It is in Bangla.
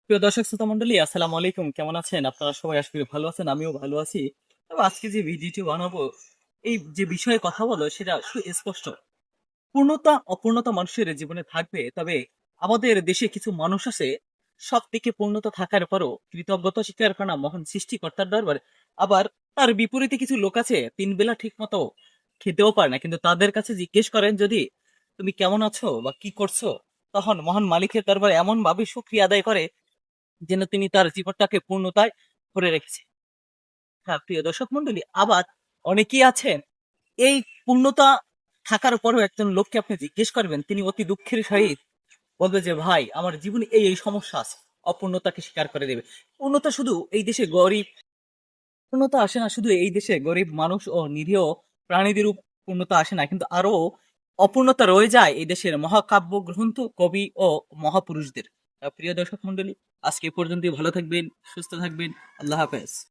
প্রিয় দর্শক শ্রোতা মন্ডলী, আসসালামু আলাইকুম। কেমন আছেন আপনারা? সবাই আশা করি ভালো আছেন, আমিও ভালো আছি। তবে আজকে যে ভিডিওটি বানাবো, এই যে বিষয়ে কথা বলো সেটা সুস্পষ্ট। পূর্ণতা অপূর্ণতা মানুষের জীবনে থাকবে, তবে আমাদের দেশে কিছু মানুষ আছে সব থেকে পূর্ণতা থাকার পরও কৃতজ্ঞতা স্বীকার করে না মহান সৃষ্টিকর্তার দরবারে। আবার তার বিপরীতে কিছু লোক আছে তিন বেলা ঠিক মতো খেতেও পারে না, কিন্তু তাদের কাছে জিজ্ঞেস করেন যদি তুমি কেমন আছো বা কি করছো, তখন মহান মালিকের দরবারে এমন ভাবে শুকরিয়া আদায় করে যেন তিনি তার জীবনটাকে পূর্ণতায় ভরে রেখেছে। হ্যাঁ প্রিয় দর্শক মন্ডলী, আবার অনেকেই আছেন এই পূর্ণতা থাকার পরেও একজন লোককে আপনি জিজ্ঞেস করবেন, তিনি অতি দুঃখের সহিত বলবে যে ভাই আমার জীবনে এই এই সমস্যা আছে, অপূর্ণতাকে স্বীকার করে দেবে। পূর্ণতা শুধু এই দেশে গরিব, পূর্ণতা আসে না শুধু এই দেশে গরিব মানুষ ও নিরীহ প্রাণীদের পূর্ণতা আসে না, কিন্তু আরো অপূর্ণতা রয়ে যায় এই দেশের মহাকাব্য গ্রন্থ, কবি ও মহাপুরুষদের। প্রিয় দর্শক মন্ডলী, আজকে এ পর্যন্তই। ভালো থাকবেন, সুস্থ থাকবেন। আল্লাহ হাফেজ।